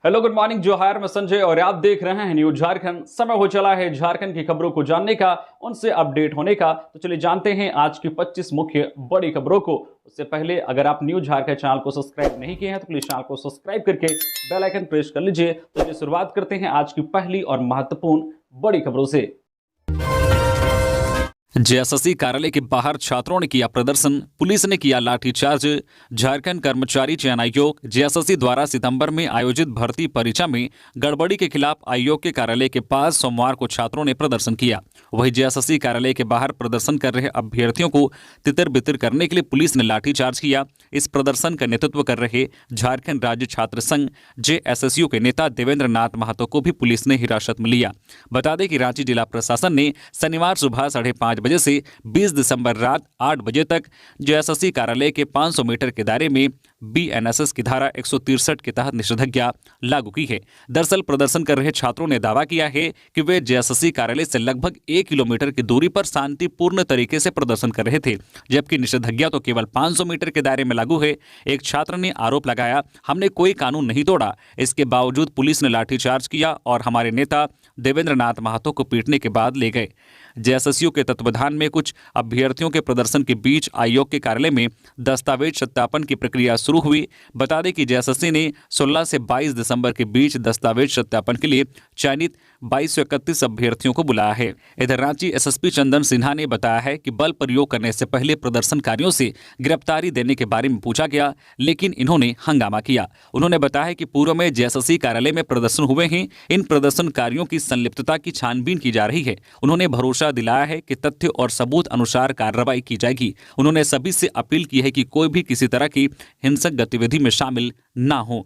Hello, good morning, जोहार। मैं संजय और आप देख रहे हैं न्यूज झारखंड। समय हो चला है झारखंड की खबरों को जानने का, उनसे अपडेट होने का। तो चलिए जानते हैं आज की 25 मुख्य बड़ी खबरों को। उससे पहले अगर आप न्यूज झारखंड चैनल को सब्सक्राइब नहीं किए हैं तो प्लीज चैनल को सब्सक्राइब करके बेल आइकन प्रेस कर लीजिए। तो चलिए शुरुआत करते हैं आज की पहली और महत्वपूर्ण बड़ी खबरों से। जेएसएससी कार्यालय के बाहर छात्रों ने किया प्रदर्शन, पुलिस ने किया लाठीचार्ज। झारखंड कर्मचारी चयन आयोग जेएसएससी द्वारा सितंबर में आयोजित भर्ती परीक्षा में गड़बड़ी के खिलाफ आयोग के कार्यालय के पास सोमवार को छात्रों ने प्रदर्शन किया। वहीं जेएसएससी कार्यालय के बाहर प्रदर्शन कर रहे अभ्यर्थियों को तितर बितर करने के लिए पुलिस ने लाठीचार्ज किया। इस प्रदर्शन का नेतृत्व कर रहे झारखंड राज्य छात्र संघ जेएसएसयू के नेता देवेंद्र नाथ महतो को भी पुलिस ने हिरासत में लिया। बता दें कि रांची जिला प्रशासन ने शनिवार सुबह 5:30 बजे से 20 दिसंबर रात 8 बजे तक जेएसएससी कार्यालय के 500 मीटर के दायरे में बीएनएसएस की धारा 163 के तहत निषेधाज्ञा लागू की है। दरअसल प्रदर्शन कर रहे छात्रों ने दावा किया है कि वे जेएसएससी कार्यालय से लगभग 1 किलोमीटर की दूरी पर शांतिपूर्ण तरीके से प्रदर्शन कर रहे थे, जबकि निषेधाज्ञा तो केवल 500 मीटर के दायरे में लागू है। एक छात्र ने आरोप लगाया, हमने कोई कानून नहीं तोड़ा, इसके बावजूद पुलिस ने लाठीचार्ज किया और हमारे नेता देवेंद्र नाथ महतो को पीटने के बाद ले गए। जेएसएसयू के तत्वाधान में कुछ अभ्यर्थियों के प्रदर्शन के बीच आयोग के कार्यालय में दस्तावेज सत्यापन की प्रक्रिया शुरू हुई। बता दें कि जेएसएससी ने 16 से 22 दिसंबर के बीच दस्तावेज सत्यापन के लिए चयनित 2231 अभ्यर्थियों को बुलाया है। इधर रांची एसएसपी चंदन सिन्हा ने बताया है कि बल प्रयोग करने से पहले प्रदर्शनकारियों से गिरफ्तारी देने के बारे में पूछा गया, लेकिन इन्होंने हंगामा किया। उन्होंने बताया कि पूर्व में जेएसएससी कार्यालय में प्रदर्शन हुए हैं, इन प्रदर्शनकारियों की संलिप्तता की छानबीन की जा रही है। उन्होंने भरोसा दिलाया है कि तथ्य और सबूत अनुसार कार्रवाई की जाएगी। उन्होंने सभी से अपील की है कि कोई भी किसी तरह की हिंसक गतिविधि में शामिल ना हो।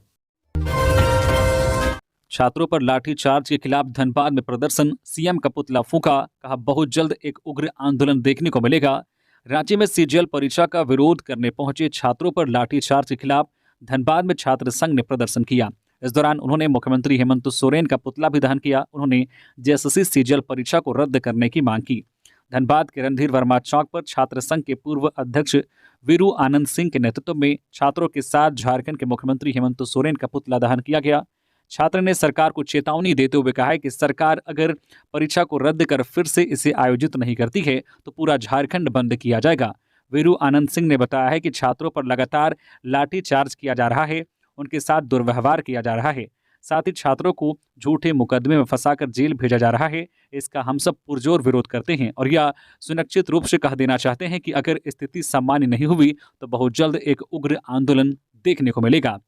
छात्रों पर लाठीचार्ज के खिलाफ धनबाद में प्रदर्शन, सीएम का पुतला फूंका, कहा बहुत जल्द एक उग्र आंदोलन देखने को मिलेगा। रांची में सीजीएल परीक्षा का विरोध करने पहुंचे छात्रों पर लाठीचार्ज के खिलाफ धनबाद में छात्र संघ ने प्रदर्शन किया। इस दौरान उन्होंने मुख्यमंत्री हेमंत सोरेन का पुतला भी दहन किया। उन्होंने जेएसएससी सीजीएल परीक्षा को रद्द करने की मांग की। धनबाद के रणधीर वर्मा चौक पर छात्र संघ के पूर्व अध्यक्ष वीरू आनंद सिंह के नेतृत्व में छात्रों के साथ झारखंड के मुख्यमंत्री हेमंत सोरेन का पुतला दहन किया गया। छात्र ने सरकार को चेतावनी देते हुए कहा है कि सरकार अगर परीक्षा को रद्द कर फिर से इसे आयोजित नहीं करती है तो पूरा झारखंड बंद किया जाएगा। वीरू आनंद सिंह ने बताया है कि छात्रों पर लगातार लाठीचार्ज किया जा रहा है, उनके साथ दुर्व्यवहार किया जा रहा है, साथ ही छात्रों को झूठे मुकदमे में फंसाकर जेल भेजा जा रहा है। इसका हम सब पुरजोर विरोध करते हैं और यह सुनिश्चित रूप से कह देना चाहते हैं कि अगर स्थिति सामान्य नहीं हुई तो बहुत जल्द एक उग्र आंदोलन देखने को मिलेगा।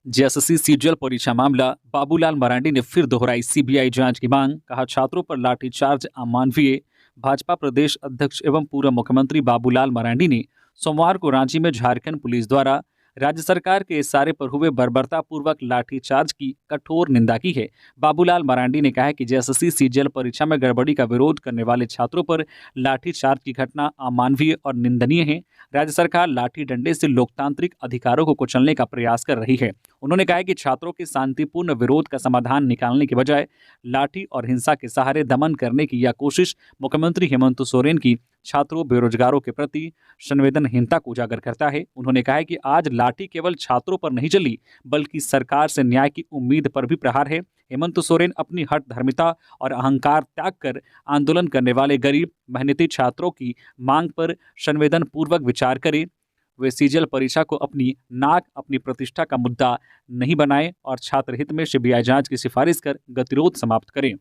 जेएसएससी सीजीएल परीक्षा मामला, बाबूलाल मरांडी ने फिर दोहराई सीबीआई जांच की मांग, कहा छात्रों पर लाठीचार्ज अमानवीय। भाजपा प्रदेश अध्यक्ष एवं पूर्व मुख्यमंत्री बाबूलाल मरांडी ने सोमवार को रांची में झारखंड पुलिस द्वारा राज्य सरकार के इशारे पर हुए बर्बरतापूर्वक लाठीचार्ज की कठोर निंदा की है। बाबूलाल मरांडी ने कहा है कि जेएसएससी सीजीएल परीक्षा में गड़बड़ी का विरोध करने वाले छात्रों पर लाठीचार्ज की घटना अमानवीय और निंदनीय है। राज्य सरकार लाठी डंडे से लोकतांत्रिक अधिकारों को कुचलने का प्रयास कर रही है। उन्होंने कहा कि छात्रों के शांतिपूर्ण विरोध का समाधान निकालने के बजाय लाठी और हिंसा के सहारे दमन करने की यह कोशिश मुख्यमंत्री हेमंत सोरेन की छात्रों बेरोजगारों के प्रति संवेदनहीनता को उजागर करता है। उन्होंने कहा कि आज लाठी केवल छात्रों पर नहीं चली बल्कि सरकार से न्याय की उम्मीद पर भी प्रहार है। हेमंत सोरेन अपनी हठ धर्मिता और अहंकार त्याग कर आंदोलन करने वाले गरीब मेहनती छात्रों की मांग पर संवेदन पूर्वक विचार करें। वे सीजीएल परीक्षा को अपनी नाक, अपनी प्रतिष्ठा का मुद्दा नहीं बनाएं और छात्र हित में सीबीआई जांच की सिफारिश कर गतिरोध समाप्त करें।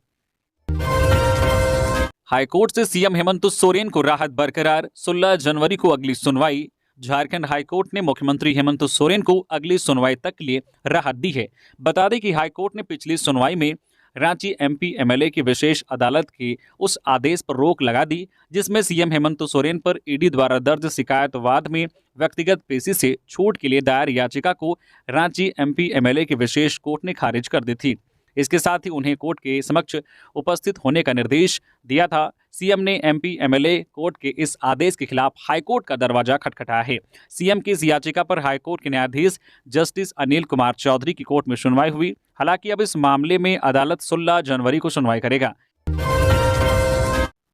हाईकोर्ट से सीएम हेमंत सोरेन को राहत बरकरार, 16 जनवरी को अगली सुनवाई। झारखंड हाईकोर्ट ने मुख्यमंत्री हेमंत सोरेन को अगली सुनवाई तक के लिए राहत दी है। बता दें कि हाईकोर्ट ने पिछली सुनवाई में रांची एमपी एमएलए की विशेष अदालत के उस आदेश पर रोक लगा दी जिसमें सीएम हेमंत सोरेन पर ईडी द्वारा दर्ज शिकायत वाद में व्यक्तिगत पेशी से छूट के लिए दायर याचिका को रांची एमपी एमएलए की विशेष कोर्ट ने खारिज कर दी थी। इसके साथ ही उन्हें कोर्ट के समक्ष उपस्थित होने का निर्देश दिया था। सीएम ने एमपी एमएलए कोर्ट के इस आदेश के खिलाफ हाईकोर्ट का दरवाजा खटखटाया है। सीएम की इस याचिका पर हाईकोर्ट के न्यायाधीश जस्टिस अनिल कुमार चौधरी की कोर्ट में सुनवाई हुई। हालांकि अब इस मामले में अदालत 16 जनवरी को सुनवाई करेगा।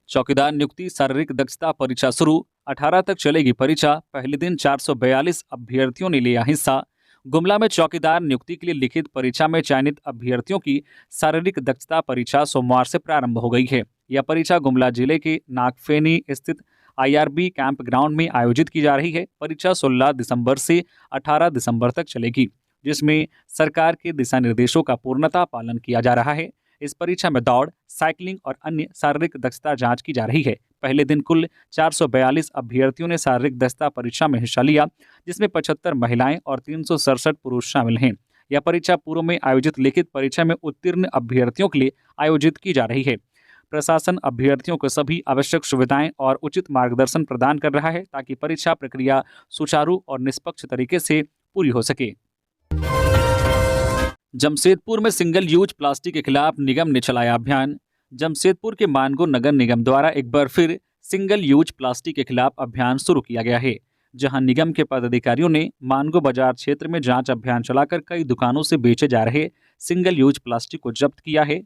चौकीदार नियुक्ति शारीरिक दक्षता परीक्षा शुरू, 18 तक चलेगी परीक्षा। पहले दिन 442 अभ्यर्थियों ने लिया हिस्सा। गुमला में चौकीदार नियुक्ति के लिए लिखित परीक्षा में चयनित अभ्यर्थियों की शारीरिक दक्षता परीक्षा सोमवार से प्रारंभ हो गई है। यह परीक्षा गुमला जिले के नागफेनी स्थित IRB कैंप ग्राउंड में आयोजित की जा रही है। परीक्षा 16 दिसंबर से 18 दिसंबर तक चलेगी, जिसमें सरकार के दिशा निर्देशों का पूर्णतः पालन किया जा रहा है। इस परीक्षा में दौड़, साइकिलिंग और अन्य शारीरिक दक्षता जांच की जा रही है। पहले दिन कुल 442 अभ्यर्थियों ने शारीरिक दक्षता परीक्षा में हिस्सा लिया, जिसमें 75 महिलाएं और 367 पुरुष शामिल हैं। यह परीक्षा पूर्व में आयोजित लिखित परीक्षा में उत्तीर्ण अभ्यर्थियों के लिए आयोजित की जा रही है। प्रशासन अभ्यर्थियों को सभी आवश्यक सुविधाएं और उचित मार्गदर्शन प्रदान कर रहा है ताकि परीक्षा प्रक्रिया सुचारू और निष्पक्ष तरीके से पूरी हो सके। जमशेदपुर में सिंगल यूज प्लास्टिक के खिलाफ निगम ने चलाया अभियान। जमशेदपुर के मानगो नगर निगम द्वारा एक बार फिर सिंगल यूज प्लास्टिक के खिलाफ अभियान शुरू किया गया है, जहां निगम के पदाधिकारियों ने मानगो बाजार क्षेत्र में जांच अभियान चलाकर कई दुकानों से बेचे जा रहे सिंगल यूज प्लास्टिक को जब्त किया है।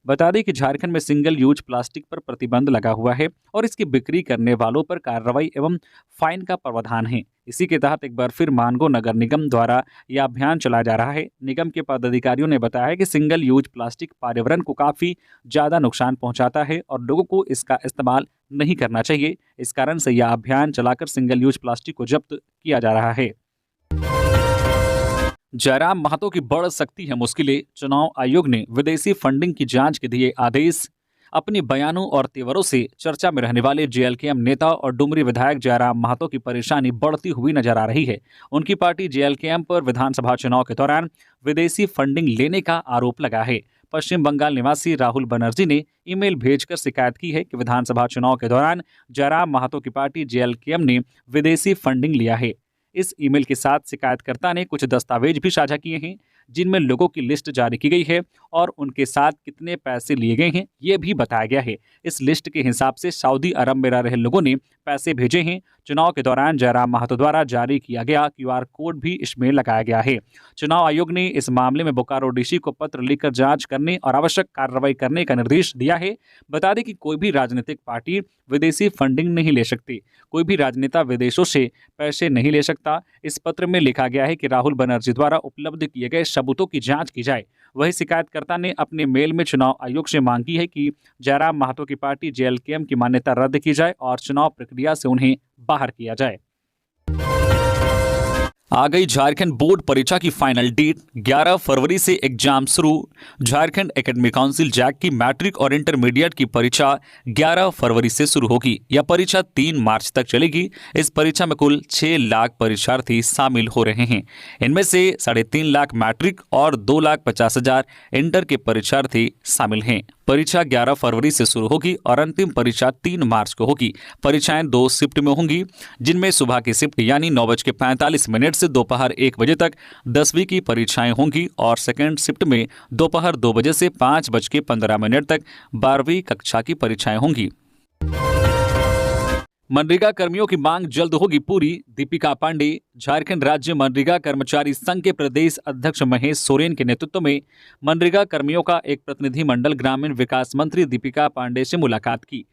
बता दें कि झारखंड में सिंगल यूज प्लास्टिक पर प्रतिबंध लगा हुआ है और इसकी बिक्री करने वालों पर कार्रवाई एवं फाइन का प्रावधान है। इसी के तहत एक बार फिर मानगो नगर निगम द्वारा यह अभियान चलाया जा रहा है। निगम के पदाधिकारियों ने बताया कि सिंगल यूज प्लास्टिक पर्यावरण को काफ़ी ज़्यादा नुकसान पहुंचाता है और लोगों को इसका इस्तेमाल नहीं करना चाहिए। इस कारण से यह अभियान चलाकर सिंगल यूज प्लास्टिक को जब्त किया जा रहा है। जयराम महतो की बढ़ सकती है मुश्किलें, चुनाव आयोग ने विदेशी फंडिंग की जांच के दिए आदेश। अपने बयानों और तेवरों से चर्चा में रहने वाले JLKM नेता और डुमरी विधायक जयराम महतो की परेशानी बढ़ती हुई नजर आ रही है। उनकी पार्टी JLKM पर विधानसभा चुनाव के दौरान विदेशी फंडिंग लेने का आरोप लगा है। पश्चिम बंगाल निवासी राहुल बनर्जी ने ईमेल भेजकर शिकायत की है कि विधानसभा चुनाव के दौरान जयराम महतो की पार्टी JLKM ने विदेशी फंडिंग लिया है। इस ईमेल के साथ शिकायतकर्ता ने कुछ दस्तावेज भी साझा किए हैं, जिनमें लोगों की लिस्ट जारी की गई है और उनके साथ कितने पैसे लिए गए हैं ये भी बताया गया है। इस लिस्ट के हिसाब से सऊदी अरब में रह रहे लोगों ने पैसे भेजे हैं। चुनाव के दौरान जयराम महतो द्वारा जारी किया गया QR कोड भी इसमें लगाया गया है। चुनाव आयोग ने इस मामले में बोकारो DC को पत्र लिखकर जांच करने और आवश्यक कार्रवाई करने का निर्देश दिया है। बता दें कि कोई भी राजनीतिक पार्टी विदेशी फंडिंग नहीं ले सकती, कोई भी राजनेता विदेशों से पैसे नहीं ले सकता। इस पत्र में लिखा गया है कि राहुल बनर्जी द्वारा उपलब्ध किए गए सबूतों की जांच की जाए। वही शिकायतकर्ता ने अपने मेल में चुनाव आयोग से मांग की है कि जयराम महतो की पार्टी JLKM की मान्यता रद्द की जाए और चुनाव प्रक्रिया से उन्हें बाहर किया जाए। आ गई झारखंड बोर्ड परीक्षा की फाइनल डेट, 11 फरवरी से एग्जाम शुरू। झारखंड एकेडमिक काउंसिल जैक की मैट्रिक और इंटरमीडिएट की परीक्षा 11 फरवरी से शुरू होगी। यह परीक्षा 3 मार्च तक चलेगी। इस परीक्षा में कुल 6 लाख परीक्षार्थी शामिल हो रहे हैं। इनमें से 3.5 लाख मैट्रिक और 2,50,000 इंटर के परीक्षार्थी शामिल हैं। परीक्षा 11 फरवरी से शुरू होगी और अंतिम परीक्षा 3 मार्च को होगी। परीक्षाएं 2 शिफ्ट में होंगी, जिनमें सुबह की शिफ्ट यानी 9:45 से दोपहर 1 बजे तक 10वीं की परीक्षाएं होंगी और सेकेंड शिफ्ट में दोपहर 2 बजे से 5:15 तक 12वीं कक्षा की परीक्षाएं होंगी। मनरेगा कर्मियों की मांग जल्द होगी पूरी, दीपिका पांडे। झारखंड राज्य मनरेगा कर्मचारी संघ के प्रदेश अध्यक्ष महेश सोरेन के नेतृत्व में मनरेगा कर्मियों का एक प्रतिनिधिमंडल ग्रामीण विकास मंत्री दीपिका पांडे से मुलाकात की।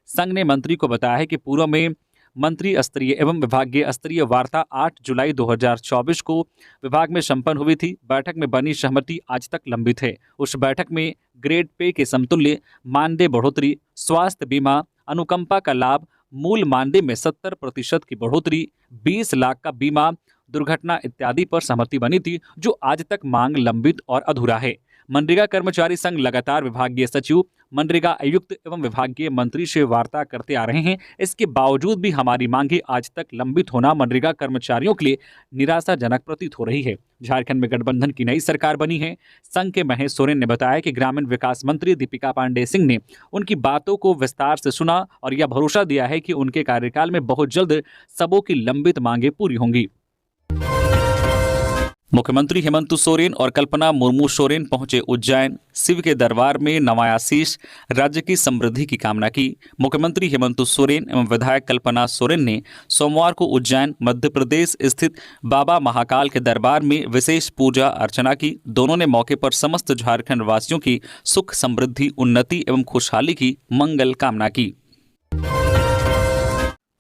संघ ने मंत्री को बताया है कि पूर्व में मंत्री स्तरीय एवं विभागीय स्तरीय वार्ता 8 जुलाई 2024 को विभाग में संपन्न हुई थी। बैठक में बनी सहमति आज तक लंबित है। उस बैठक में ग्रेड पे के समतुल्य मानदेय बढ़ोतरी, स्वास्थ्य बीमा, अनुकंपा का लाभ, मूल मानदेय में 70% की बढ़ोतरी, 20 लाख का बीमा, दुर्घटना इत्यादि पर सहमति बनी थी, जो आज तक मांग लंबित और अधूरा है। मनरेगा कर्मचारी संघ लगातार विभागीय सचिव, मनरेगा आयुक्त एवं विभागीय मंत्री से वार्ता करते आ रहे हैं। इसके बावजूद भी हमारी मांगे आज तक लंबित होना मनरेगा कर्मचारियों के लिए निराशाजनक प्रतीत हो रही है। झारखंड में गठबंधन की नई सरकार बनी है। संघ के महेश सोरेन ने बताया कि ग्रामीण विकास मंत्री दीपिका पांडे सिंह ने उनकी बातों को विस्तार से सुना और यह भरोसा दिया है कि उनके कार्यकाल में बहुत जल्द सबों की लंबित मांगे पूरी होंगी। मुख्यमंत्री हेमंत सोरेन और कल्पना मुर्मू सोरेन पहुंचे उज्जैन। शिव के दरबार में नवायाशीष राज्य की समृद्धि की कामना की। मुख्यमंत्री हेमंत सोरेन एवं विधायक कल्पना सोरेन ने सोमवार को उज्जैन मध्य प्रदेश स्थित बाबा महाकाल के दरबार में विशेष पूजा अर्चना की। दोनों ने मौके पर समस्त झारखंड वासियों की सुख समृद्धि, उन्नति एवं खुशहाली की मंगल कामना की।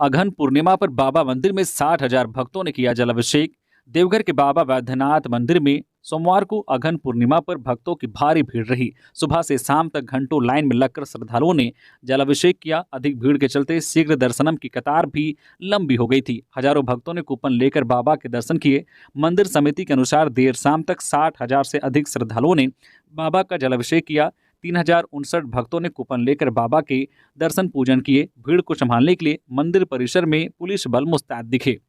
अघन पूर्णिमा पर बाबा मंदिर में 60,000 भक्तों ने किया जलाभिषेक। देवघर के बाबा वैद्यनाथ मंदिर में सोमवार को अघन पूर्णिमा पर भक्तों की भारी भीड़ रही। सुबह से शाम तक घंटों लाइन में लगकर श्रद्धालुओं ने जलाभिषेक किया। अधिक भीड़ के चलते शीघ्र दर्शनम की कतार भी लंबी हो गई थी। हजारों भक्तों ने कूपन लेकर बाबा के दर्शन किए। मंदिर समिति के अनुसार देर शाम तक 60,000 से अधिक श्रद्धालुओं ने बाबा का जलाभिषेक किया। 3,059 भक्तों ने कूपन लेकर बाबा के दर्शन पूजन किए। भीड़ को संभालने के लिए मंदिर परिसर में पुलिस बल मुस्तैद दिखे।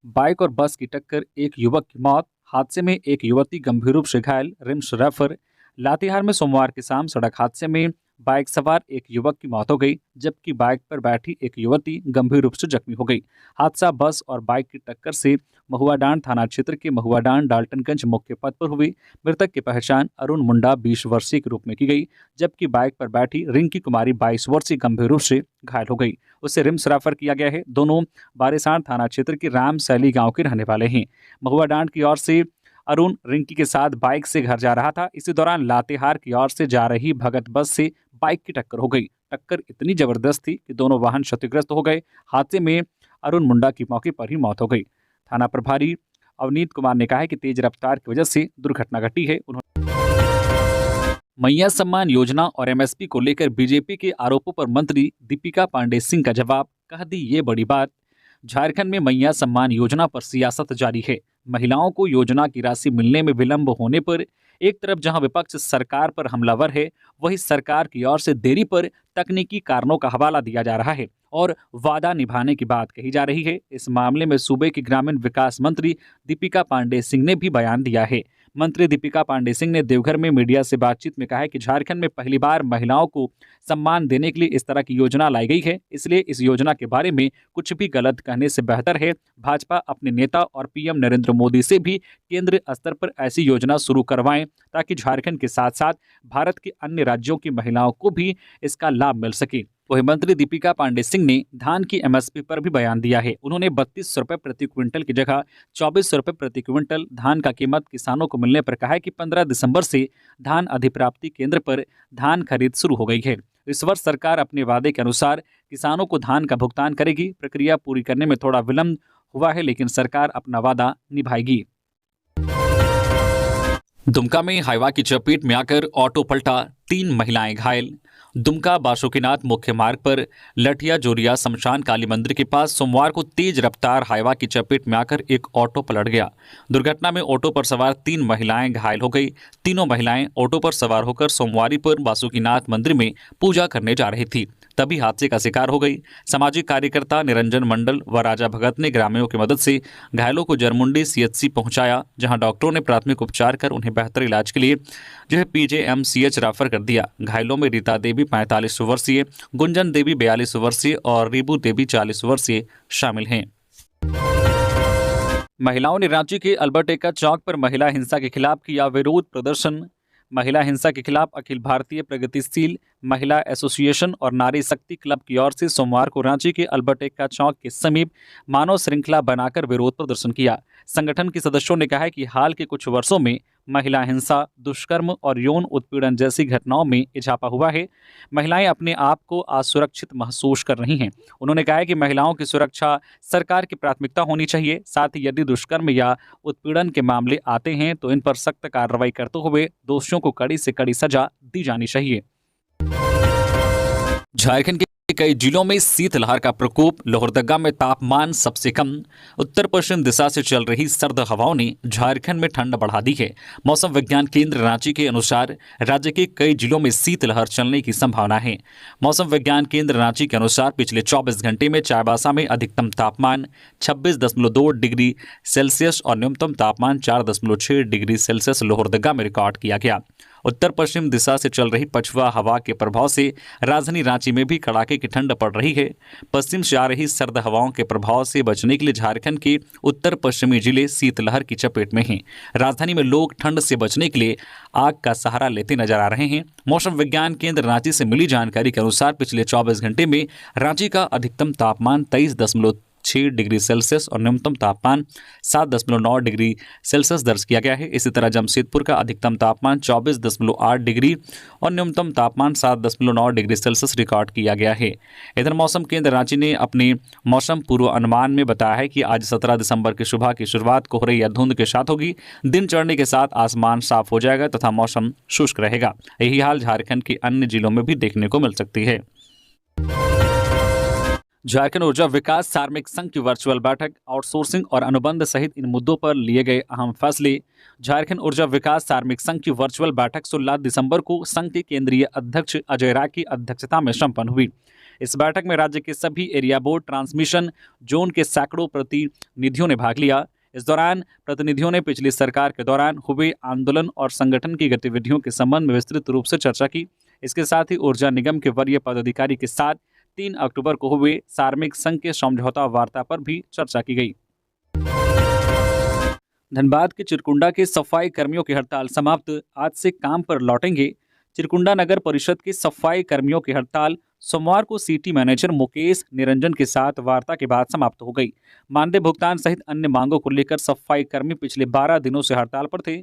बाइक और बस की टक्कर, एक युवक की मौत। हादसे में एक युवती गंभीर रूप से घायल, रिम्स रेफर। लातेहार में सोमवार की शाम सड़क हादसे में बाइक सवार एक युवक की मौत हो गई, जबकि बाइक पर बैठी एक युवती गंभीर रूप से जख्मी हो गई। हादसा बस और बाइक की टक्कर से महुआडांड थाना क्षेत्र के महुआडांड डाल्टनगंज मुख्य पथ पर हुई। मृतक की पहचान अरुण मुंडा 20 वर्षीय के रूप में की गई, जबकि बाइक पर बैठी रिंकी कुमारी 22 वर्षीय गंभीर रूप से घायल हो गई। उसे रिम्स रेफर किया गया है। दोनों बारेसाण थाना क्षेत्र के राम सैली गांव के रहने वाले हैं। महुआडांड की ओर से अरुण रिंकी के साथ बाइक से घर जा रहा था। इसी दौरान लातेहार की ओर से जा रही भगत बस से बाइक की टक्कर हो गई। टक्कर इतनी जबरदस्त थी कि दोनों वाहन क्षतिग्रस्त हो गए। हादसे में अरुण मुंडा की मौके पर ही मौत हो गई। थाना प्रभारी अवनीत कुमार ने कहा है कि तेज रफ्तार की वजह से दुर्घटना घटी है। मैया सम्मान योजना और एमएसपी को लेकर बीजेपी के आरोपों पर मंत्री दीपिका पांडे सिंह का जवाब, कह दी ये बड़ी बात। झारखंड में मैया सम्मान योजना पर सियासत जारी है। महिलाओं को योजना की राशि मिलने में विलंब होने पर एक तरफ जहां विपक्ष सरकार पर हमलावर है, वहीं सरकार की ओर से देरी पर तकनीकी कारणों का हवाला दिया जा रहा है और वादा निभाने की बात कही जा रही है। इस मामले में सूबे की ग्रामीण विकास मंत्री दीपिका पांडे सिंह ने भी बयान दिया है। मंत्री दीपिका पांडे सिंह ने देवघर में मीडिया से बातचीत में कहा है कि झारखंड में पहली बार महिलाओं को सम्मान देने के लिए इस तरह की योजना लाई गई है, इसलिए इस योजना के बारे में कुछ भी गलत कहने से बेहतर है भाजपा अपने नेता और पीएम नरेंद्र मोदी से भी केंद्र स्तर पर ऐसी योजना शुरू करवाएं, ताकि झारखंड के साथ साथ भारत के अन्य राज्यों की महिलाओं को भी इसका लाभ मिल सके। वहीं मंत्री दीपिका पांडे सिंह ने धान की एमएसपी पर भी बयान दिया है। उन्होंने 32 रुपए प्रति क्विंटल की जगह 24 रुपए प्रति क्विंटल धान का कीमत किसानों को मिलने पर कहा है कि 15 दिसंबर से धान अधिप्राप्ति केंद्र पर धान खरीद शुरू हो गई है। इस वर्ष सरकार अपने वादे के अनुसार किसानों को धान का भुगतान करेगी। प्रक्रिया पूरी करने में थोड़ा विलंब हुआ है, लेकिन सरकार अपना वादा निभाएगी। दुमका में हाईवा की चपेट में आकर ऑटो पलटा, 3 महिलाएं घायल। दुमका बासुकीनाथ मुख्य मार्ग पर लठिया जोरिया शमशान काली मंदिर के पास सोमवार को तेज रफ्तार हाईवा की चपेट में आकर एक ऑटो पलट गया। दुर्घटना में ऑटो पर सवार 3 महिलाएं घायल हो गई। तीनों महिलाएं ऑटो पर सवार होकर सोमवारी पर बासुकीनाथ मंदिर में पूजा करने जा रही थी, तभी हादसे का शिकार हो गई। सामाजिक कार्यकर्ता निरंजन मंडल व राजा भगत ने ग्रामीणों की मदद से घायलों को जरमुंडी सीएचसी पहुंचाया, जहां डॉक्टरों ने प्राथमिक उपचार कर उन्हें बेहतर इलाज के लिए पीजेएमसीएच रेफर कर दिया। घायलों में रीता देवी 45 वर्षीय, गुंजन देवी 42 वर्षीय और रीबू देवी 40 वर्षीय शामिल हैं। महिलाओं ने रांची के अल्बर्ट एक्का चौक पर महिला हिंसा के खिलाफ किया विरोध प्रदर्शन। महिला हिंसा के खिलाफ अखिल भारतीय प्रगतिशील महिला एसोसिएशन और नारी शक्ति क्लब की ओर से सोमवार को रांची के अल्बर्ट एक्का चौक के समीप मानव श्रृंखला बनाकर विरोध प्रदर्शन किया। संगठन के सदस्यों ने कहा है कि हाल के कुछ वर्षों में महिला हिंसा, दुष्कर्म और यौन उत्पीड़न जैसी घटनाओं में इजाफा हुआ है। महिलाएं अपने आप को असुरक्षित महसूस कर रही हैं। उन्होंने कहा है कि महिलाओं की सुरक्षा सरकार की प्राथमिकता होनी चाहिए। साथ ही यदि दुष्कर्म या उत्पीड़न के मामले आते हैं तो इन पर सख्त कार्रवाई करते हुए दोषियों को कड़ी से कड़ी सजा दी जानी चाहिए। झारखंड के कई जिलों में शीतलहर का प्रकोप, लोहरदगा में तापमान सबसे कम। उत्तर पश्चिम दिशा से चल रही सर्द हवाओं ने झारखंड में ठंड बढ़ा दी है। मौसम विज्ञान केंद्र रांची के अनुसार राज्य के कई जिलों में शीतलहर चलने की संभावना है। मौसम विज्ञान केंद्र रांची के अनुसार पिछले 24 घंटे में चाईबासा में अधिकतम तापमान 26.2 डिग्री सेल्सियस और न्यूनतम तापमान 4.6 डिग्री सेल्सियस लोहरदगा में रिकॉर्ड किया गया। उत्तर पश्चिम दिशा से चल रही पछुआ हवा के प्रभाव से राजधानी रांची में भी कड़ाके की ठंड पड़ रही है। पश्चिम से आ रही सर्द हवाओं के प्रभाव से बचने के लिए झारखंड के उत्तर पश्चिमी जिले शीतलहर की चपेट में हैं। राजधानी में लोग ठंड से बचने के लिए आग का सहारा लेते नजर आ रहे हैं। मौसम विज्ञान केंद्र रांची से मिली जानकारी के अनुसार पिछले 24 घंटे में रांची का अधिकतम तापमान 6 डिग्री सेल्सियस और न्यूनतम तापमान 7.9 डिग्री सेल्सियस दर्ज किया गया है। इसी तरह जमशेदपुर का अधिकतम तापमान 24.8 डिग्री और न्यूनतम तापमान 7.9 डिग्री सेल्सियस रिकॉर्ड किया गया है। इधर मौसम केंद्र रांची ने अपने मौसम पूर्व अनुमान में बताया है कि आज 17 दिसंबर की सुबह की शुरुआत कोहरे या धुंध के साथ होगी। दिन चढ़ने के साथ आसमान साफ हो जाएगा तथा मौसम शुष्क रहेगा। यही हाल झारखंड के अन्य जिलों में भी देखने को मिल सकती है। झारखंड ऊर्जा विकास कार्मिक संघ की वर्चुअल बैठक, आउटसोर्सिंग और अनुबंध सहित इन मुद्दों पर लिए गए अहम फैसले। झारखंड ऊर्जा विकास कार्मिक संघ की वर्चुअल बैठक 16 दिसंबर को संघ के केंद्रीय अध्यक्ष अजय राय की अध्यक्षता में संपन्न हुई। इस बैठक में राज्य के सभी एरिया बोर्ड ट्रांसमिशन जोन के सैकड़ों प्रतिनिधियों ने भाग लिया। इस दौरान प्रतिनिधियों ने पिछली सरकार के दौरान हुए आंदोलन और संगठन की गतिविधियों के संबंध में विस्तृत रूप से चर्चा की। इसके साथ ही ऊर्जा निगम के वरीय पदाधिकारी के साथ 3 अक्टूबर को हुए कार्मिक संघ के समझौता वार्ता पर भी चर्चा की गई। धनबाद के चिरकुंडा के सफाई कर्मियों की हड़ताल समाप्त, आज से काम पर लौटेंगे। चिरकुंडा नगर परिषद के सफाई कर्मियों की हड़ताल सोमवार को सिटी मैनेजर मुकेश निरंजन के साथ वार्ता के बाद समाप्त हो गई। मानदेय भुगतान सहित अन्य मांगों को लेकर सफाई कर्मी पिछले 12 दिनों से हड़ताल पर थे।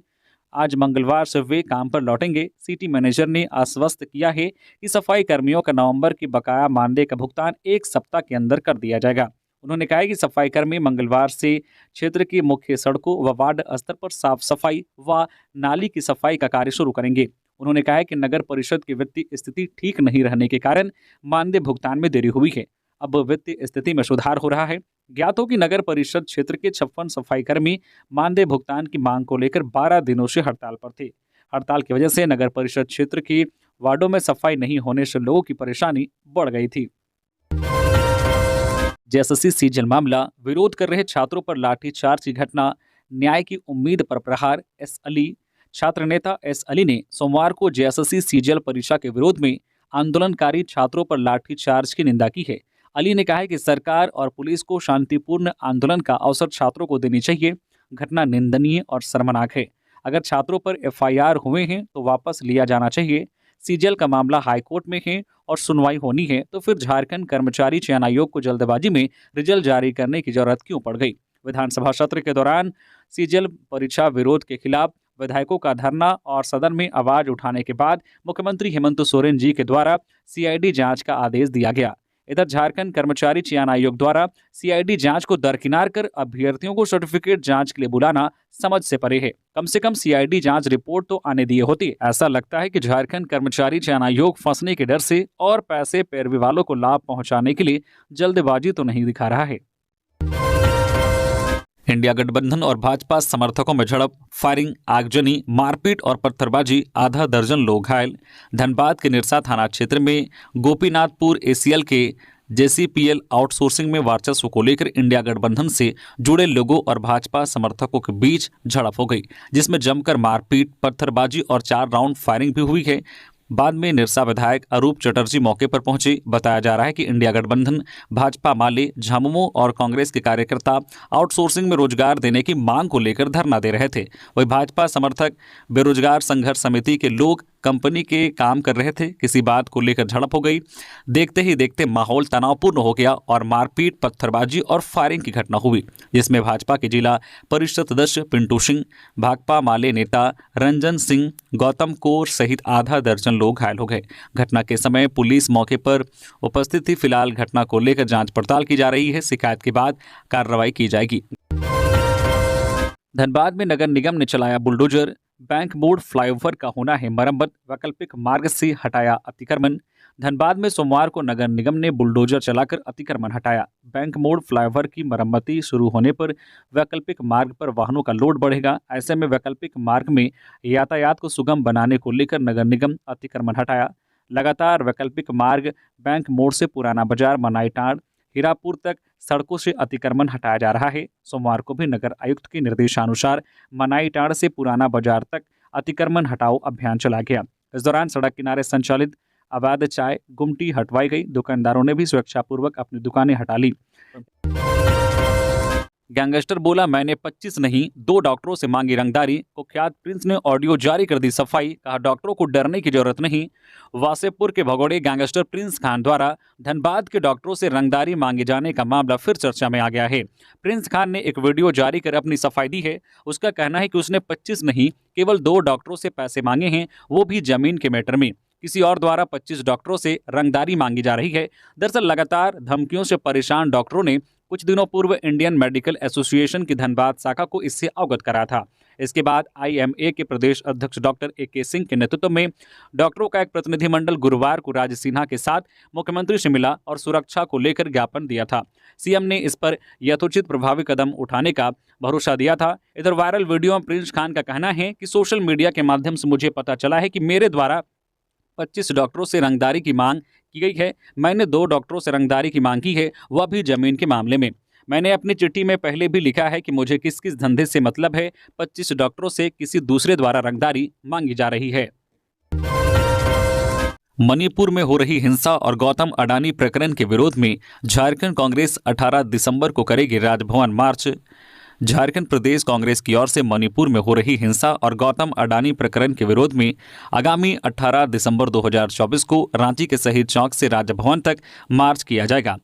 आज मंगलवार से वे काम पर लौटेंगे। सिटी मैनेजर ने आश्वस्त किया है कि सफाई कर्मियों का नवंबर की बकाया मानदेय का भुगतान 1 सप्ताह के अंदर कर दिया जाएगा। उन्होंने कहा कि सफाई कर्मी मंगलवार से क्षेत्र की मुख्य सड़कों व वार्ड स्तर पर साफ सफाई व नाली की सफाई का कार्य शुरू करेंगे। उन्होंने कहा कि नगर परिषद की वित्तीय स्थिति ठीक नहीं रहने के कारण मानदेय भुगतान में देरी हुई है। अब वित्तीय स्थिति में सुधार हो रहा है। ज्ञात हो कि नगर परिषद क्षेत्र के 56 सफाई कर्मी मानदेय भुगतान की मांग को लेकर 12 दिनों से हड़ताल पर थे। हड़ताल की वजह से नगर परिषद क्षेत्र के वार्डों में सफाई नहीं होने से लोगों की परेशानी बढ़ गई थी। जेएसएससी सीजीएल मामला, विरोध कर रहे छात्रों पर लाठीचार्ज की घटना, न्याय की उम्मीद पर प्रहार। एस अली, छात्र नेता एस अली ने सोमवार को जेएसएससी सीजीएल परीक्षा के विरोध में आंदोलनकारी छात्रों पर लाठीचार्ज की निंदा की है। अली ने कहा है कि सरकार और पुलिस को शांतिपूर्ण आंदोलन का अवसर छात्रों को देनी चाहिए। घटना निंदनीय और शर्मनाक है। अगर छात्रों पर एफआईआर हुए हैं तो वापस लिया जाना चाहिए। सीजीएल का मामला हाईकोर्ट में है और सुनवाई होनी है, तो फिर झारखंड कर्मचारी चयन आयोग को जल्दबाजी में रिजल्ट जारी करने की जरूरत क्यों पड़ गई। विधानसभा सत्र के दौरान सीजीएल परीक्षा विरोध के खिलाफ विधायकों का धरना और सदन में आवाज उठाने के बाद मुख्यमंत्री हेमंत सोरेन जी के द्वारा सीआईडी जांच का आदेश दिया गया। इधर झारखंड कर्मचारी चयन आयोग द्वारा सीआईडी जांच को दरकिनार कर अभ्यर्थियों को सर्टिफिकेट जांच के लिए बुलाना समझ से परे है। कम से कम सीआईडी जांच रिपोर्ट तो आने दिए होती। ऐसा लगता है कि झारखंड कर्मचारी चयन आयोग फंसने के डर से और पैसे पैरवी वालों को लाभ पहुंचाने के लिए जल्दबाजी तो नहीं दिखा रहा है। इंडिया गठबंधन और भाजपा समर्थकों में झड़प, फायरिंग, आगजनी, मारपीट और पत्थरबाजी, आधा दर्जन लोग घायल। धनबाद के निरसा थाना क्षेत्र में गोपीनाथपुर एसीएल के जेसीपीएल आउटसोर्सिंग में वर्चस्व को लेकर इंडिया गठबंधन से जुड़े लोगों और भाजपा समर्थकों के बीच झड़प हो गई, जिसमें जमकर मारपीट, पत्थरबाजी और 4 राउंड फायरिंग भी हुई है। बाद में निरसा विधायक अरूप चटर्जी मौके पर पहुंचे। बताया जा रहा है कि इंडिया गठबंधन, भाजपा माले, झामुमो और कांग्रेस के कार्यकर्ता आउटसोर्सिंग में रोजगार देने की मांग को लेकर धरना दे रहे थे। वहीं भाजपा समर्थक बेरोजगार संघर्ष समिति के लोग कंपनी के काम कर रहे थे। किसी बात को लेकर झड़प हो गई। देखते ही देखते माहौल तनावपूर्ण हो गया और मारपीट, पत्थरबाजी और फायरिंग की घटना हुई, जिसमें भाजपा के जिला परिषद सदस्य पिंटू सिंह, भाकपा माले नेता रंजन सिंह, गौतम कौर सहित आधा दर्जन लोग घायल हो गए। घटना के समय पुलिस मौके पर उपस्थित थी। फिलहाल घटना को लेकर जांच पड़ताल की जा रही है। शिकायत के बाद कार्रवाई की जाएगी। धनबाद में नगर निगम ने चलाया बुलडोजर, बैंक बोर्ड फ्लाईओवर का होना है मरम्मत, वैकल्पिक मार्ग से हटाया अतिक्रमण। धनबाद में सोमवार को नगर निगम ने बुलडोजर चलाकर अतिक्रमण हटाया। बैंक मोड़ फ्लाईओवर की मरम्मती शुरू होने पर वैकल्पिक मार्ग पर वाहनों का लोड बढ़ेगा। ऐसे में वैकल्पिक मार्ग में यातायात को सुगम बनाने को लेकर नगर निगम अतिक्रमण हटाया। लगातार वैकल्पिक मार्ग बैंक मोड़ से पुराना बाजार, मनाईटांड़, हीरापुर तक सड़कों से अतिक्रमण हटाया जा रहा है। सोमवार को भी नगर आयुक्त के निर्देशानुसार मनाईटांड़ से पुराना बाजार तक अतिक्रमण हटाओ अभियान चला गया। इस दौरान सड़क किनारे संचालित अवैध चाय गुमटी हटवाई गई। दुकानदारों ने भी सुरक्षापूर्वक अपनी दुकानें हटा ली। गैंगस्टर बोला मैंने 25 नहीं 2 डॉक्टरों से मांगी रंगदारी। कुख्यात प्रिंस ने ऑडियो जारी कर दी सफाई, कहा डॉक्टरों को डरने की जरूरत नहीं। वासेपुर के भगोड़े गैंगस्टर प्रिंस खान द्वारा धनबाद के डॉक्टरों से रंगदारी मांगे जाने का मामला फिर चर्चा में आ गया है। प्रिंस खान ने एक वीडियो जारी कर अपनी सफाई दी है। उसका कहना है कि उसने 25 नहीं केवल 2 डॉक्टरों से पैसे मांगे हैं, वो भी जमीन के मैटर में। किसी और द्वारा 25 डॉक्टरों से रंगदारी मांगी जा रही है। दरअसल लगातार धमकियों से परेशान डॉक्टरों ने कुछ दिनों पूर्व इंडियन मेडिकल एसोसिएशन की धनबाद शाखा को इससे अवगत करा था। इसके बाद IMA के प्रदेश अध्यक्ष डॉक्टर AK सिंह के नेतृत्व में डॉक्टरों का एक प्रतिनिधिमंडल गुरुवार को राज सिन्हा के साथ मुख्यमंत्री से मिला और सुरक्षा को लेकर ज्ञापन दिया था। CM ने इस पर यथोचित प्रभावी कदम उठाने का भरोसा दिया था। इधर वायरल वीडियो में प्रिंस खान का कहना है कि सोशल मीडिया के माध्यम से मुझे पता चला है कि मेरे द्वारा 25 डॉक्टरों से रंगदारी की मांग की गई है। मैंने 2 डॉक्टरों से रंगदारी की मांग की है, वह भी जमीन के मामले में। मैंने अपनी चिट्ठी में पहले भी लिखा है कि मुझे किस किस धंधे से मतलब है। 25 डॉक्टरों से किसी दूसरे द्वारा रंगदारी मांगी जा रही है। मणिपुर में हो रही हिंसा और गौतम अडानी प्रकरण के विरोध में झारखंड कांग्रेस 18 दिसंबर को करेगी राजभवन मार्च। झारखंड प्रदेश कांग्रेस की ओर से मणिपुर में हो रही हिंसा और गौतम अडानी प्रकरण के विरोध में आगामी 18 दिसंबर 2024 को रांची के शहीद चौक से राजभवन तक मार्च किया जाएगा।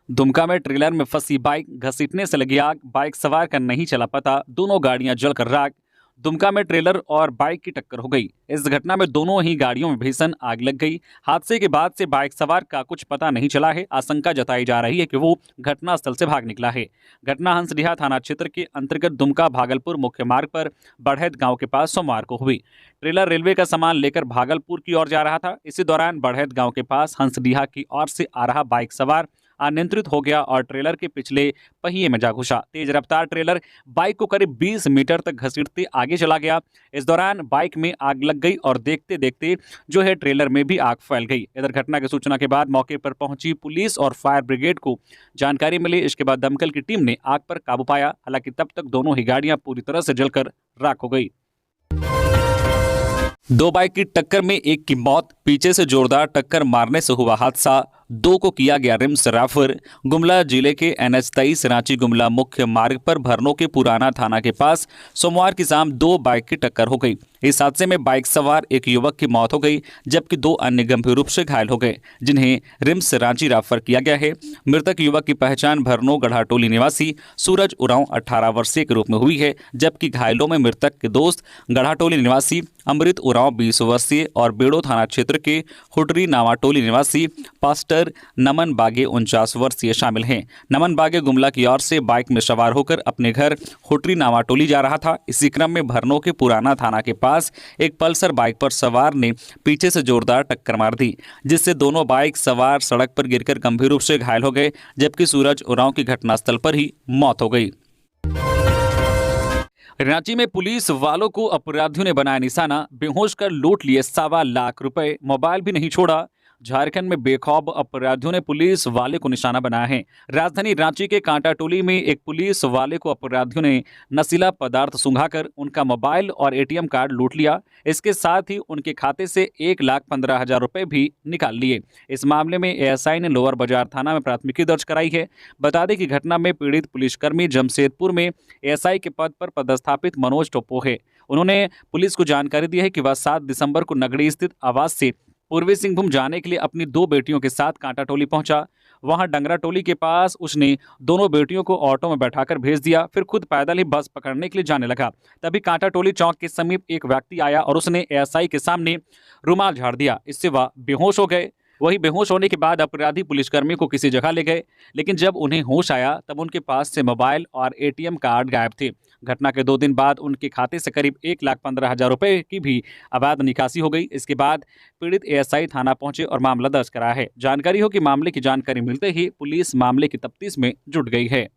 दुमका में ट्रेलर में फंसी बाइक, घसीटने से लगी आग, बाइक सवार का नहीं चला पता, दोनों गाड़ियां जलकर राख। दुमका में ट्रेलर और बाइक की टक्कर हो गई। इस घटना में दोनों ही गाड़ियों में भीषण आग लग गई। हादसे के बाद से बाइक सवार का कुछ पता नहीं चला है। आशंका जताई जा रही है कि वो घटनास्थल से भाग निकला है। घटना हंसडीहा थाना क्षेत्र के अंतर्गत दुमका भागलपुर मुख्य मार्ग पर बढ़ैत गांव के पास सोमवार को हुई। ट्रेलर रेलवे का सामान लेकर भागलपुर की ओर जा रहा था। इसी दौरान बढ़ैत गांव के पास हंसडीहा की ओर से आ रहा बाइक सवार अनियंत्रित हो गया और ट्रेलर के पिछले पहिए में जा घुसा। तेज रफ्तार ट्रेलर बाइक को करीब 20 मीटर तक घसीटते आगे चला गया। इस दौरान बाइक में आग लग गई और देखते देखते जो है ट्रेलर में भी आग फैल गई। इधर घटना की सूचना के बाद मौके पर पहुंची पुलिस और फायर ब्रिगेड को जानकारी मिली। इसके बाद दमकल की टीम ने आग पर काबू पाया। हालांकि तब तक दोनों ही गाड़ियां पूरी तरह से जलकर राख हो गई। 2 बाइक की टक्कर में एक की मौत, पीछे से जोरदार टक्कर मारने से हुआ हादसा, 2 को किया गया रिम्स रेफर। गुमला जिले के NH 23 रांची गुमला मुख्य मार्ग पर भरनों के पुराना थाना के पास सोमवार की शाम 2 बाइक की टक्कर हो गई। इस हादसे में बाइक सवार एक युवक की मौत हो गई जबकि 2 अन्य गंभीर रूप से घायल हो गए, जिन्हें रिम्स रांची रेफर किया गया है। मृतक युवक की पहचान भरनों गढ़ाटोली निवासी सूरज उरांव 18 वर्षीय के रूप में हुई है, जबकि घायलों में मृतक के दोस्त गढ़ाटोली निवासी अमृत उरांव 20 वर्षीय और बेड़ो थाना क्षेत्र के हुटरी नावाटोली निवासी पास्टर नमन बागे 49 वर्षीय शामिल हैं। नमन बागे गुमला की ओर से बाइक में सवार होकर अपने घर हुटरी नावाटोली जा रहा था। इसी क्रम में भरनों के पुराना थाना के पास एक पल्सर बाइक पर सवार ने पीछे से जोरदार टक्कर मार दी, जिससे दोनों बाइक सवार सड़क पर गिरकर गंभीर रूप से घायल हो गए, जबकि सूरज उरांव की घटनास्थल पर ही मौत हो गई। रांची में पुलिस वालों को अपराधियों ने बनाया निशाना, बेहोश कर लूट लिए 1.25 लाख रुपए, मोबाइल भी नहीं छोड़ा। झारखंड में बेखौफ अपराधियों ने पुलिस वाले को निशाना बनाया है। राजधानी रांची के कांटाटोली में एक पुलिस वाले को अपराधियों ने नशीला पदार्थ सूंघाकर उनका मोबाइल और ATM कार्ड लूट लिया। इसके साथ ही उनके खाते से 1,15,000 रुपए भी निकाल लिए। इस मामले में ASI ने लोअर बाजार थाना में प्राथमिकी दर्ज कराई है। बता दें कि घटना में पीड़ित पुलिसकर्मी जमशेदपुर में ASI के पद पर पदस्थापित मनोज टोप्पो है। उन्होंने पुलिस को जानकारी दी है कि वह 7 दिसंबर को नगड़ी स्थित आवास से पूर्वी सिंहभूम जाने के लिए अपनी 2 बेटियों के साथ कांटाटोली पहुंचा। वहां डंगरा टोली के पास उसने दोनों बेटियों को ऑटो में बैठाकर भेज दिया, फिर खुद पैदल ही बस पकड़ने के लिए जाने लगा। तभी कांटाटोली चौक के समीप एक व्यक्ति आया और उसने ASI के सामने रुमाल झाड़ दिया। इससे वह बेहोश हो गए। वही बेहोश होने के बाद अपराधी पुलिसकर्मी को किसी जगह ले गए, लेकिन जब उन्हें होश आया तब उनके पास से मोबाइल और ATM कार्ड गायब थे। घटना के 2 दिन बाद उनके खाते से करीब 1,15,000 रुपए की भी अवैध निकासी हो गई। इसके बाद पीड़ित ASI थाना पहुंचे और मामला दर्ज कराया है। जानकारी हो कि मामले की जानकारी मिलते ही पुलिस मामले की तफ्तीश में जुट गई है।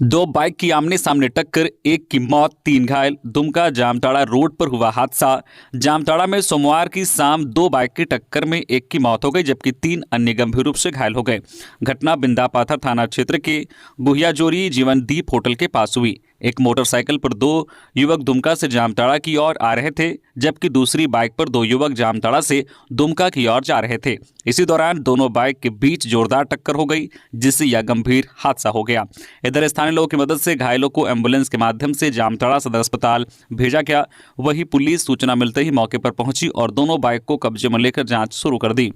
2 बाइक की आमने सामने टक्कर, एक की मौत, 3 घायल। दुमका जामताड़ा रोड पर हुआ हादसा। जामताड़ा में सोमवार की शाम 2 बाइक की टक्कर में एक की मौत हो गई जबकि 3 अन्य गंभीर रूप से घायल हो गए। घटना बिंदा पाथर थाना क्षेत्र के गुहियाजोरी जीवनदीप होटल के पास हुई। एक मोटरसाइकिल पर 2 युवक दुमका से जामताड़ा की ओर आ रहे थे, जबकि दूसरी बाइक पर 2 युवक जामताड़ा से दुमका की ओर जा रहे थे। इसी दौरान दोनों बाइक के बीच जोरदार टक्कर हो गई, जिससे यह गंभीर हादसा हो गया। इधर स्थानीय लोगों की मदद से घायलों को एम्बुलेंस के माध्यम से जामताड़ा सदर अस्पताल भेजा गया। वहीं पुलिस सूचना मिलते ही मौके पर पहुंची और दोनों बाइक को कब्जे में लेकर जांच शुरू कर दी।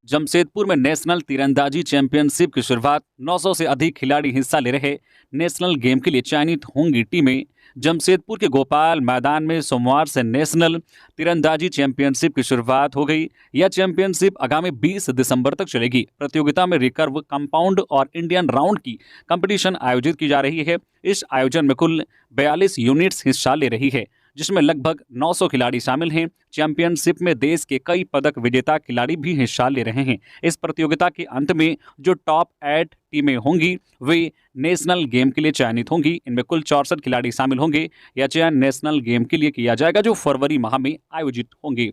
जमशेदपुर में नेशनल तीरंदाजी चैंपियनशिप की शुरुआत 900 से अधिक खिलाड़ी हिस्सा ले रहे नेशनल गेम के लिए चयनित होंगी टीमें। जमशेदपुर के गोपाल मैदान में सोमवार से नेशनल तीरंदाजी चैंपियनशिप की शुरुआत हो गई। यह चैंपियनशिप आगामी 20 दिसंबर तक चलेगी। प्रतियोगिता में रिकर्व, कंपाउंड और इंडियन राउंड की कंपटीशन आयोजित की जा रही है। इस आयोजन में कुल 42 यूनिट्स हिस्सा ले रही है, जिसमें लगभग 900 खिलाड़ी शामिल हैं। चैंपियनशिप में देश के कई पदक विजेता खिलाड़ी भी हिस्सा ले रहे हैं। इस प्रतियोगिता के अंत में जो टॉप 8 टीमें होंगी वे नेशनल गेम के लिए चयनित होंगी। इनमें कुल 64 खिलाड़ी शामिल होंगे। यह चयन नेशनल गेम के लिए किया जाएगा, जो फरवरी माह में आयोजित होंगे।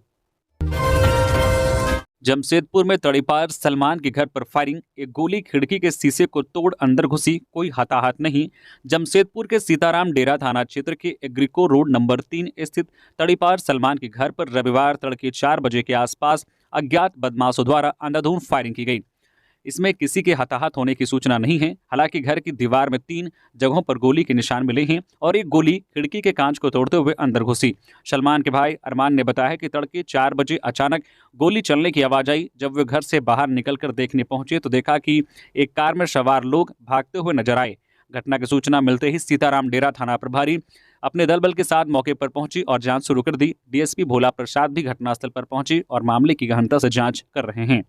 जमशेदपुर में तड़ीपार सलमान के घर पर फायरिंग, एक गोली खिड़की के शीशे को तोड़ अंदर घुसी, कोई हताहत नहीं। जमशेदपुर के सीताराम डेरा थाना क्षेत्र के एग्रीको रोड नंबर 3 स्थित तड़ीपार सलमान के घर पर रविवार तड़के 4 बजे के आसपास अज्ञात बदमाशों द्वारा अंधाधुंध फायरिंग की गई। इसमें किसी के हताहत होने की सूचना नहीं है। हालांकि घर की दीवार में 3 जगहों पर गोली के निशान मिले हैं और एक गोली खिड़की के कांच को तोड़ते हुए अंदर घुसी। सलमान के भाई अरमान ने बताया कि तड़के 4 बजे अचानक गोली चलने की आवाज आई। जब वे घर से बाहर निकलकर देखने पहुंचे तो देखा कि एक कार में सवार लोग भागते हुए नजर आए। घटना की सूचना मिलते ही सीताराम डेरा थाना प्रभारी अपने दल बल के साथ मौके पर पहुंची और जांच शुरू कर दी। डीएसपी भोला प्रसाद भी घटनास्थल पर पहुंचे और मामले की गहनता से जांच कर रहे हैं।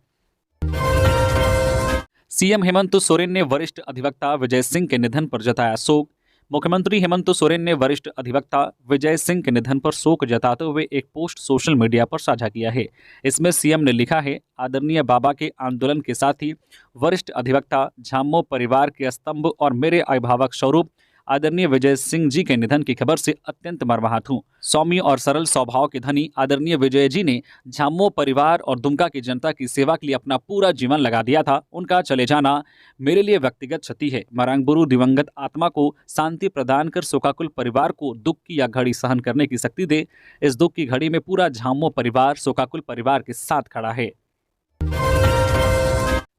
सीएम हेमंत सोरेन ने वरिष्ठ अधिवक्ता विजय सिंह के निधन पर जताया शोक। मुख्यमंत्री हेमंत सोरेन ने वरिष्ठ अधिवक्ता विजय सिंह के निधन पर शोक जताते हुए एक पोस्ट सोशल मीडिया पर साझा किया है। इसमें सीएम ने लिखा है, आदरणीय बाबा के आंदोलन के साथी, वरिष्ठ अधिवक्ता, झामो परिवार के स्तंभ और मेरे अभिभावक स्वरूप आदरणीय विजय सिंह जी के निधन की खबर से अत्यंत मर्माहत हूँ। सौम्य और सरल स्वभाव के धनी आदरणीय विजय जी ने झामो परिवार और दुमका की जनता की सेवा के लिए अपना पूरा जीवन लगा दिया था। उनका चले जाना मेरे लिए व्यक्तिगत क्षति है। मरांगबुरु दिवंगत आत्मा को शांति प्रदान कर शोकाकुल परिवार को दुख की यह घड़ी सहन करने की शक्ति दे। इस दुख की घड़ी में पूरा झामो परिवार शोकाकुल परिवार के साथ खड़ा है।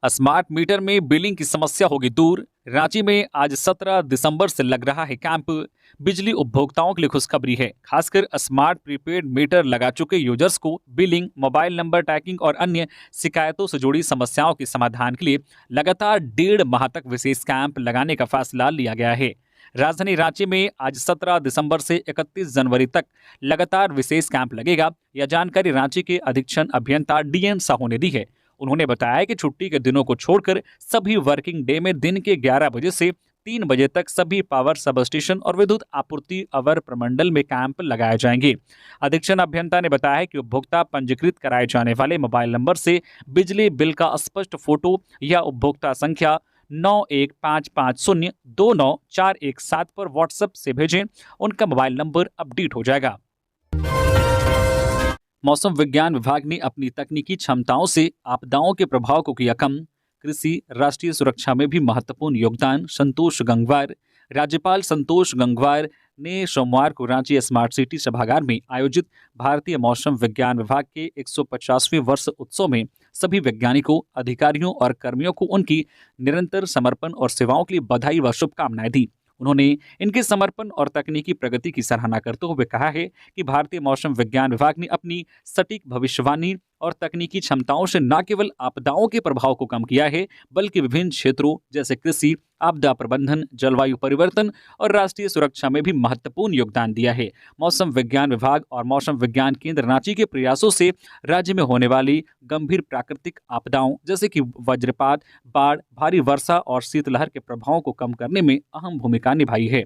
स्मार्ट मीटर में बिलिंग की समस्या होगी दूर। रांची में आज 17 दिसंबर से लग रहा है कैंप। बिजली उपभोक्ताओं के लिए खुशखबरी है। खासकर स्मार्ट प्रीपेड मीटर लगा चुके यूजर्स को बिलिंग, मोबाइल नंबर टैगिंग और अन्य शिकायतों से जुड़ी समस्याओं के समाधान के लिए लगातार 1.5 माह तक विशेष कैंप लगाने का फैसला लिया गया है। राजधानी रांची में आज 17 दिसंबर से 31 जनवरी तक लगातार विशेष कैंप लगेगा। यह जानकारी रांची के अधीक्षण अभियंता डीएन साहू ने दी है। उन्होंने बताया कि छुट्टी के दिनों को छोड़कर सभी वर्किंग डे में दिन के 11 बजे से 3 बजे तक सभी पावर सब स्टेशन और विद्युत आपूर्ति अवर प्रमंडल में कैंप लगाए जाएंगे। अधीक्षण अभियंता ने बताया कि उपभोक्ता पंजीकृत कराए जाने वाले मोबाइल नंबर से बिजली बिल का स्पष्ट फोटो या उपभोक्ता संख्या 9155029417 पर व्हाट्सएप से भेजें। उनका मोबाइल नंबर अपडेट हो जाएगा। मौसम विज्ञान विभाग ने अपनी तकनीकी क्षमताओं से आपदाओं के प्रभाव को किया कम। कृषि, राष्ट्रीय सुरक्षा में भी महत्वपूर्ण योगदान। संतोष गंगवार, राज्यपाल संतोष गंगवार ने सोमवार को रांची स्मार्ट सिटी सभागार में आयोजित भारतीय मौसम विज्ञान विभाग के 150वें वर्ष उत्सव में सभी वैज्ञानिकों, अधिकारियों और कर्मियों को उनकी निरंतर समर्पण और सेवाओं के लिए बधाई व शुभकामनाएं दी। उन्होंने इनके समर्पण और तकनीकी प्रगति की सराहना करते हुए कहा है कि भारतीय मौसम विज्ञान विभाग ने अपनी सटीक भविष्यवाणी और तकनीकी क्षमताओं से न केवल आपदाओं के प्रभाव को कम किया है, बल्कि विभिन्न क्षेत्रों जैसे कृषि, आपदा प्रबंधन, जलवायु परिवर्तन और राष्ट्रीय सुरक्षा में भी महत्वपूर्ण योगदान दिया है। मौसम विज्ञान विभाग और मौसम विज्ञान केंद्र रांची के प्रयासों से राज्य में होने वाली गंभीर प्राकृतिक आपदाओं जैसे कि वज्रपात, बाढ़, भारी वर्षा और शीतलहर के प्रभावों को कम करने में अहम भूमिका निभाई है।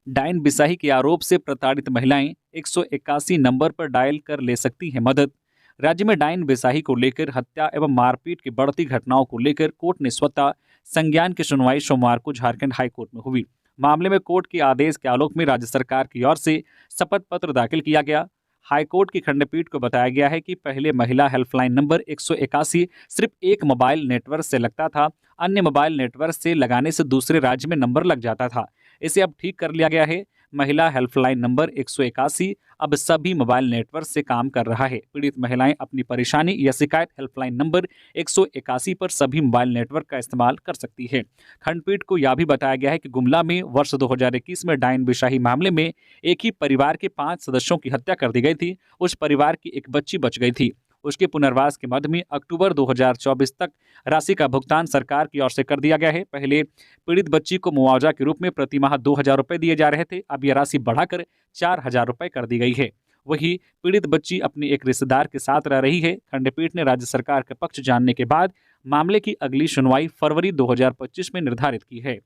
डायन बिसाही के आरोप से प्रताड़ित महिलाएं 181 नंबर पर डायल कर ले सकती हैं मदद। राज्य में डायन बिसाही को लेकर हत्या एवं मारपीट की बढ़ती घटनाओं को लेकर कोर्ट ने स्वतः संज्ञान की सुनवाई सोमवार को झारखंड हाईकोर्ट में हुई। मामले में कोर्ट के आदेश के आलोक में राज्य सरकार की ओर से शपथ पत्र दाखिल किया गया। हाईकोर्ट की खंडपीठ को बताया गया है कि पहले महिला हेल्पलाइन नंबर 181 सिर्फ एक मोबाइल नेटवर्क से लगता था। अन्य मोबाइल नेटवर्क से लगाने से दूसरे राज्य में नंबर लग जाता था। इसे अब ठीक कर लिया गया है। महिला हेल्पलाइन नंबर 181 अब सभी मोबाइल नेटवर्क से काम कर रहा है। पीड़ित महिलाएं अपनी परेशानी या शिकायत हेल्पलाइन नंबर 181 पर सभी मोबाइल नेटवर्क का इस्तेमाल कर सकती है। खंडपीठ को यह भी बताया गया है कि गुमला में वर्ष 2021 में डायन बिशाही मामले में एक ही परिवार के 5 सदस्यों की हत्या कर दी गई थी। उस परिवार की एक बच्ची बच गई थी। उसके पुनर्वास के मद में अक्टूबर 2024 तक राशि का भुगतान सरकार की ओर से कर दिया गया है। पहले पीड़ित बच्ची को मुआवजा के रूप में प्रतिमाह 2,000 रुपये दिए जा रहे थे। अब यह राशि बढ़ाकर 4,000 रुपये कर दी गई है। वहीं पीड़ित बच्ची अपने एक रिश्तेदार के साथ रह रही है। खंडपीठ ने राज्य सरकार का पक्ष जानने के बाद मामले की अगली सुनवाई फरवरी 2025 में निर्धारित की है।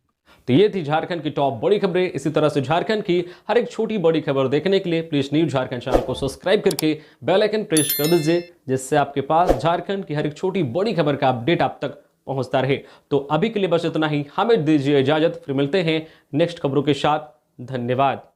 तो ये थी झारखंड की टॉप बड़ी खबरें। इसी तरह से झारखंड की हर एक छोटी बड़ी खबर देखने के लिए प्लीज न्यूज झारखंड चैनल को सब्सक्राइब करके बेल आइकन प्रेस कर दीजिए, जिससे आपके पास झारखंड की हर एक छोटी बड़ी खबर का अपडेट आप तक पहुंचता रहे। तो अभी के लिए बस इतना ही, हमें दीजिए इजाजत, फिर मिलते हैं नेक्स्ट खबरों के साथ। धन्यवाद।